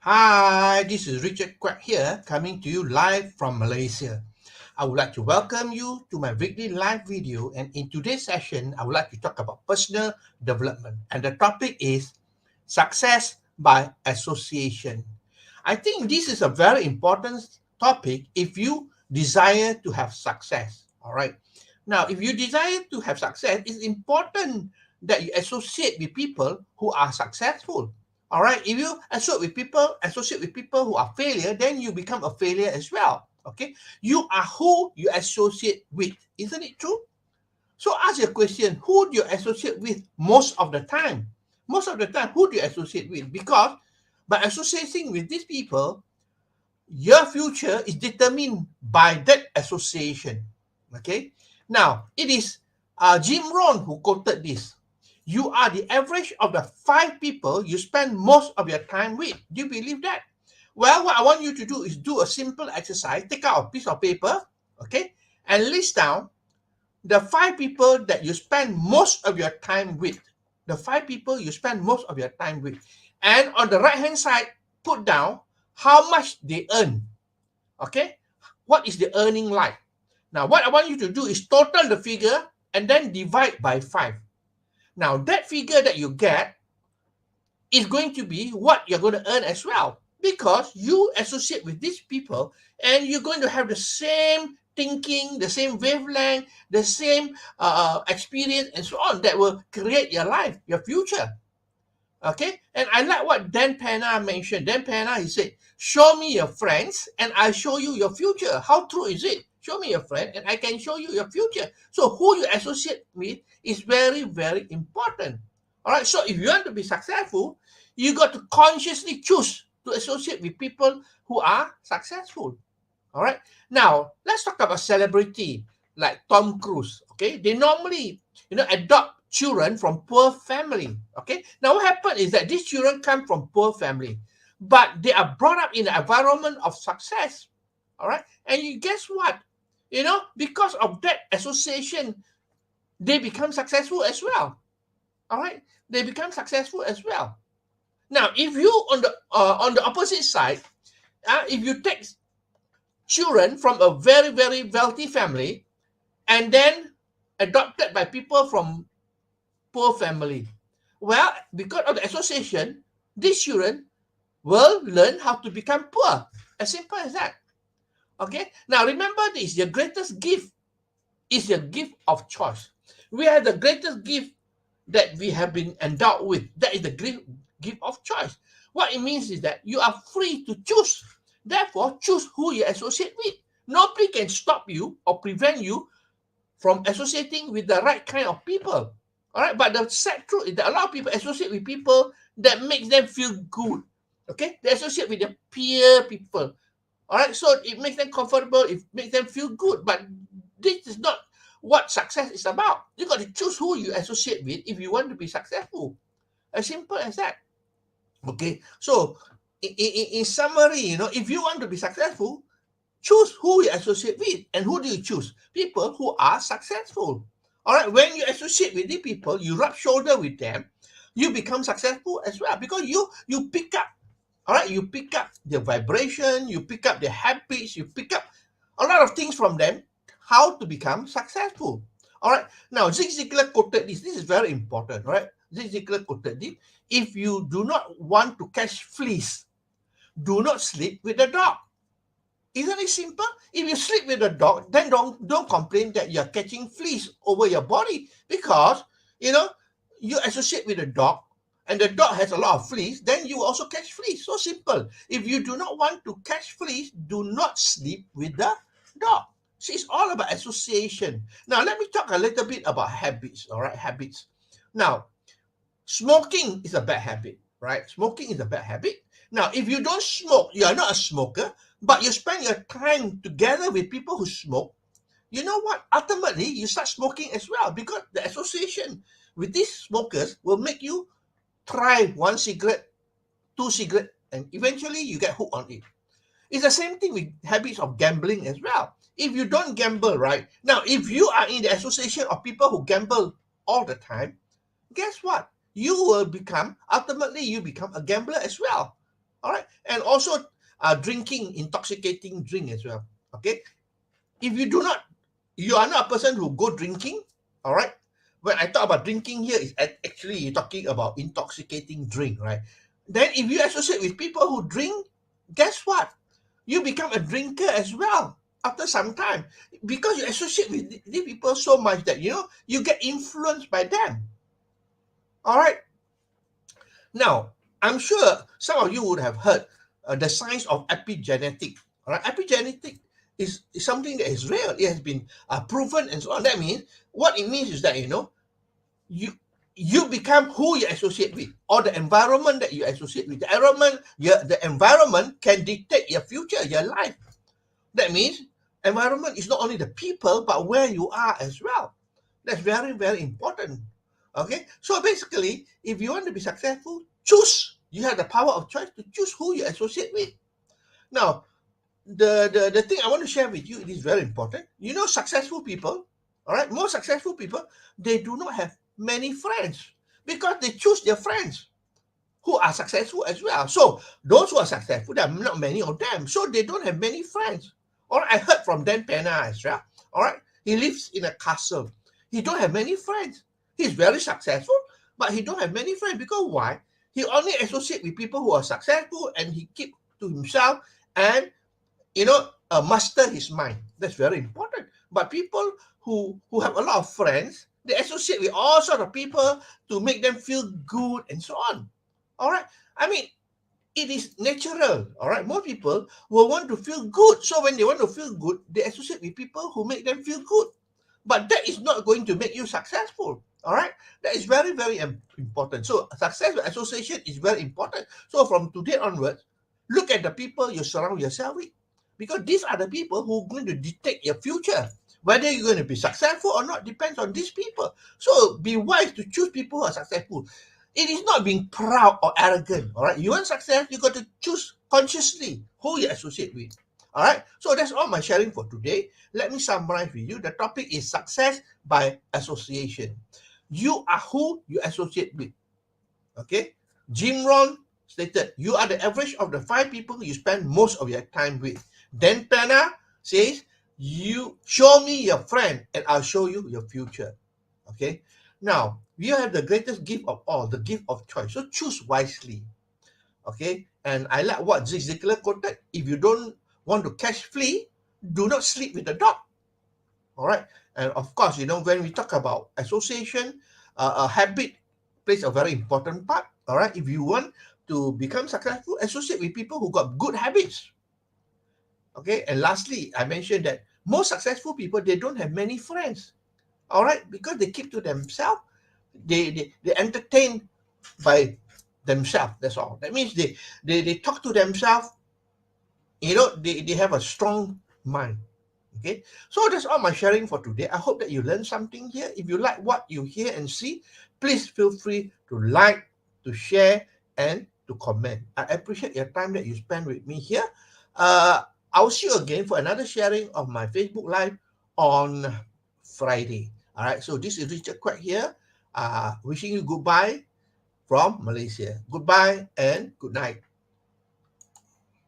Hi, this is Richard Quack here, coming to you live from Malaysia. I would like to welcome you to my weekly live video, and in today's session, I would like to talk about personal development, and the topic is success by association. I think this is a very important topic if you desire to have success. All right. Now, if you desire to have success, it's important that you associate with people who are successful. All right. If you associate with people who are failure, then you become a failure as well. Okay. You are who you associate with. Isn't it true? So ask your question, who do you associate with most of the time? Most of the time, who do you associate with? Because by associating with these people, your future is determined by that association. Okay. Now, it is Jim Rohn who quoted this. You are the average of the 5 people you spend most of your time with. Do you believe that? Well, what I want you to do is do a simple exercise. Take out a piece of paper, okay, and list down the 5 people that you spend most of your time with. The 5 people you spend most of your time with. And on the right hand side, put down how much they earn. Okay? What is the earning like? Now, what I want you to do is total the figure and then divide by 5. Now, that figure that you get is going to be what you're going to earn as well, because you associate with these people and you're going to have the same thinking, the same wavelength, the same experience, and so on, that will create your life, your future. Okay, and I like what Dan Penna mentioned. Dan Penna, he said, show me your friends and I'll show you your future. How true is it? Show me your friend and I can show you your future. So who you associate with is very, very important. All right, so if you want to be successful, you got to consciously choose to associate with people who are successful. All right, now let's talk about celebrity like Tom Cruise. Okay, they normally, adopt children from poor family. Okay, now what happened is that these children come from poor family, but they are brought up in an environment of success. All right, and you guess what? Because of that association, they become successful as well. All right, they become successful as well. Now, if you on the opposite side, if you take children from a very, very wealthy family and then adopted by people from poor family. Well, because of the association, these children will learn how to become poor. As simple as that. Okay? Now remember this, your greatest gift is your gift of choice. We have the greatest gift that we have been endowed with. That is the gift of choice. What it means is that you are free to choose. Therefore, choose who you associate with. Nobody can stop you or prevent you from associating with the right kind of people. All right, but the sad truth is that a lot of people associate with people that makes them feel good. Okay, they associate with the peer people. All right, so it makes them comfortable, it makes them feel good, but this is not what success is about. You got to choose who you associate with if you want to be successful. As simple as that. Okay, so in summary, if you want to be successful, choose who you associate with. And who do you choose? People who are successful. All right, when you associate with the people, you rub shoulder with them, you become successful as well, because you pick up, all right, you pick up the vibration, you pick up their habits, you pick up a lot of things from them, how to become successful. All right, now Zig Ziglar quoted this is very important. All right, Zig Ziglar quoted this: if you do not want to catch fleas, do not sleep with the dog. Isn't it simple? If you sleep with a dog, then don't complain that you're catching fleas over your body, because you know you associate with a dog and the dog has a lot of fleas, then you also catch fleas. So simple. If you do not want to catch fleas, do not sleep with the dog. So it's all about association. Now let me talk a little bit about habits. All right, habits. Now, smoking is a bad habit, right? Smoking is a bad habit. Now, if you don't smoke, you are not a smoker, but you spend your time together with people who smoke, you know what? Ultimately, you start smoking as well, because the association with these smokers will make you try one cigarette, two cigarette, and eventually you get hooked on it. It's the same thing with habits of gambling as well. If you don't gamble, right? Now, if you are in the association of people who gamble all the time, guess what? You will become, ultimately, you become a gambler as well. All right. And also drinking intoxicating drink as well. Okay. If you are not a person who go drinking. All right. When I talk about drinking here, is actually you're talking about intoxicating drink, right? Then if you associate with people who drink, guess what? You become a drinker as well after some time, because you associate with these people so much that you get influenced by them. All right. Now, I'm sure some of you would have heard the science of epigenetic. All right, epigenetic is something that is real. It has been proven and so on. That means what it means is that you you become who you associate with, or the environment that you associate with. The environment can dictate your future, your life. That means environment is not only the people, but where you are as well. That's very, very important. Okay. So basically, if you want to be successful, choose. You have the power of choice to choose who you associate with. Now, the thing I want to share with you, it is very important. Successful people, all right, more successful people, they do not have many friends because they choose their friends who are successful as well. So those who are successful, there are not many of them. So they don't have many friends. All right, I heard from Dan Penna as well. All right, he lives in a castle. He don't have many friends. He's very successful, but he don't have many friends because why? He only associate with people who are successful, and he keep to himself and master his mind. That's very important. But people who have a lot of friends, they associate with all sort of people to make them feel good and so on. All right. I mean, it is natural. All right. More people will want to feel good. So when they want to feel good, they associate with people who make them feel good. But that is not going to make you successful. All right. That is very, very important. So success association is very important. So from today onwards, look at the people you surround yourself with, because these are the people who are going to dictate your future. Whether you're going to be successful or not depends on these people. So be wise to choose people who are successful. It is not being proud or arrogant. All right. You want success, you got to choose consciously who you associate with. All right. So that's all my sharing for today. Let me summarize with you. The topic is success by association. You are who you associate with. Okay. Jim Rohn stated, you are the average of the 5 people you spend most of your time with. Dan Penna says, you show me your friend and I'll show you your future. Okay. Now, you have the greatest gift of all, the gift of choice. So choose wisely. Okay. And I like what Zig Ziglar quoted, if you don't want to catch flea, do not sleep with the dog. All right. And of course, when we talk about association, a habit plays a very important part. All right. If you want to become successful, associate with people who got good habits. Okay. And lastly, I mentioned that most successful people, they don't have many friends. All right. Because they keep to themselves. They entertain by themselves. That's all. That means they talk to themselves. They have a strong mind. Okay, so that's all my sharing for today. I hope that you learned something here. If you like what you hear and see, please feel free to like, to share, and to comment. I appreciate your time that you spend with me here. I'll see you again for another sharing of my Facebook Live on Friday. All right, so this is Richard Quack here, wishing you goodbye from Malaysia. Goodbye and good night.